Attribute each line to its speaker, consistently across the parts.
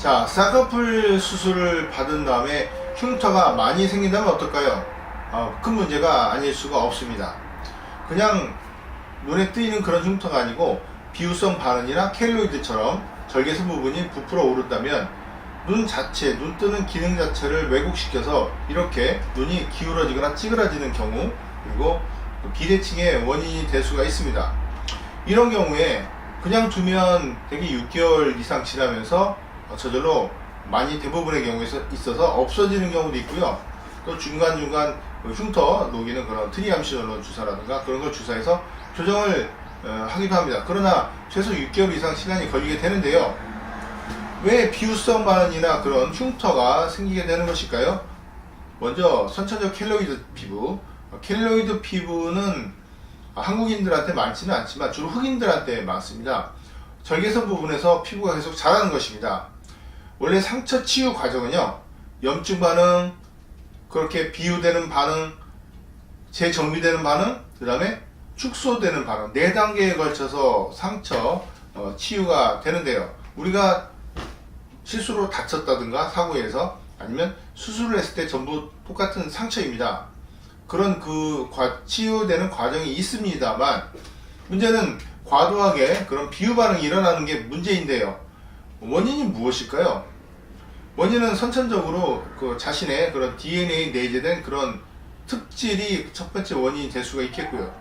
Speaker 1: 자, 쌍꺼풀 수술을 받은 다음에 흉터가 많이 생긴다면 어떨까요? 큰 문제가 아닐 수가 없습니다. 그냥 눈에 띄는 그런 흉터가 아니고 비유성 반응이나 켈로이드처럼 절개선 부분이 부풀어 오른다면 눈 자체, 눈 뜨는 기능 자체를 왜곡시켜서 이렇게 눈이 기울어지거나 찌그러지는 경우, 그리고 비대칭의 원인이 될 수가 있습니다. 이런 경우에 그냥 두면 대개 6개월 이상 지나면서 저절로 많이 대부분의 경우에 있어서 없어지는 경우도 있고요. 또 중간중간 흉터 녹이는 그런 트리암시놀론 주사라든가 그런 걸 주사해서 교정을 하기도 합니다. 그러나 최소 6개월 이상 시간이 걸리게 되는데요. 왜 비유성 반응이나 그런 흉터가 생기게 되는 것일까요? 먼저 선천적 켈로이드 피부. 켈로이드 피부는 한국인들한테 많지는 않지만 주로 흑인들한테 많습니다. 절개선 부분에서 피부가 계속 자라는 것입니다. 원래 상처 치유 과정은요, 염증 반응, 그렇게 비유되는 반응, 재정비되는 반응, 그 다음에 축소되는 반응, 4단계에 걸쳐서 상처 치유가 되는데요. 우리가 실수로 다쳤다든가 사고에서 아니면 수술을 했을 때 전부 똑같은 상처입니다. 그런 치유되는 과정이 있습니다만, 문제는 과도하게 그런 비유 반응이 일어나는 게 문제인데요. 원인이 무엇일까요? 원인은 선천적으로 자신의 그런 DNA에 내재된 그런 특질이 첫 번째 원인이 될 수가 있겠고요.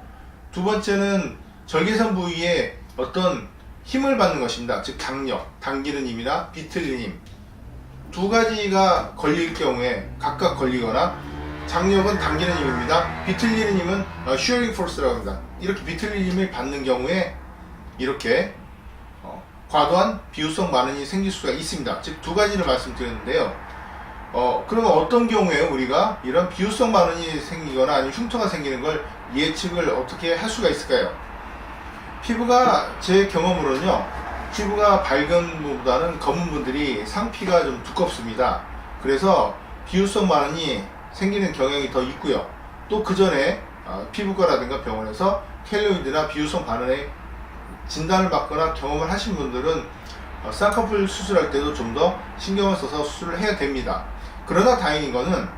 Speaker 1: 두 번째는 절개선 부위에 어떤 힘을 받는 것입니다. 즉 당력, 당기는 힘이나 비틀리는 힘. 두 가지가 걸릴 경우에 각각 걸리거나, 장력은 당기는 힘입니다. 비틀리는 힘은 shearing force라고 합니다. 이렇게 비틀리는 힘을 받는 경우에 이렇게 과도한 비유성 반응이 생길 수가 있습니다. 즉 두 가지를 말씀드렸는데요. 그러면 어떤 경우에 우리가 이런 비유성 반응이 생기거나 아니면 흉터가 생기는 걸 예측을 어떻게 할 수가 있을까요? 피부가, 제 경험으로는요, 피부가 밝은 분보다는 검은 분들이 상피가 좀 두껍습니다. 그래서 비유성 반응이 생기는 경향이 더 있고요. 또 그 전에 피부과라든가 병원에서 켈로이드나 비유성 반응의 진단을 받거나 경험을 하신 분들은 쌍꺼풀 수술할 때도 좀 더 신경을 써서 수술을 해야 됩니다. 그러나 다행인 거는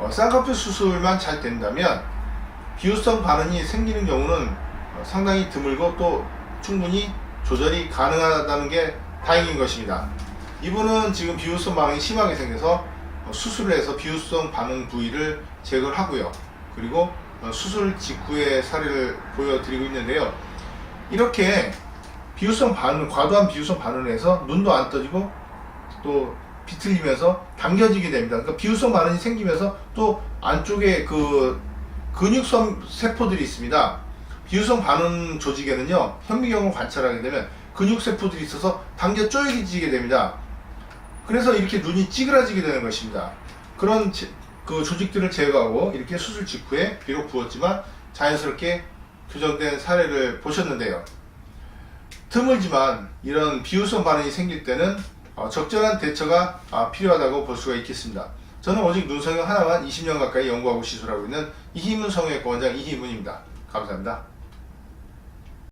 Speaker 1: 쌍꺼풀 수술만 잘 된다면 비유성 반응이 생기는 경우는 상당히 드물고 또 충분히 조절이 가능하다는 게 다행인 것입니다. 이분은 지금 비유성 반응이 심하게 생겨서 수술을 해서 비유성 반응 부위를 제거를 하고요. 그리고 수술 직후의 사례를 보여드리고 있는데요. 이렇게 비유성 반응, 과도한 비유성 반응을 해서 눈도 안 떠지고 또 비틀리면서 당겨지게 됩니다. 그러니까 비유성 반응이 생기면서 또 안쪽에 근육성 세포들이 있습니다. 비유성 반응 조직에는요, 현미경을 관찰하게 되면 근육세포들이 있어서 당겨 쪼여지게 됩니다. 그래서 이렇게 눈이 찌그러지게 되는 것입니다. 그런 조직들을 제거하고 이렇게 수술 직후에 비록 부었지만 자연스럽게 교정된 사례를 보셨는데요. 드물지만 이런 비유성 반응이 생길 때는 적절한 대처가 필요하다고 볼 수가 있겠습니다. 저는 오직 눈성형 하나만 20년 가까이 연구하고 시술하고 있는 이희문 성형외과 원장 이희문입니다. 감사합니다.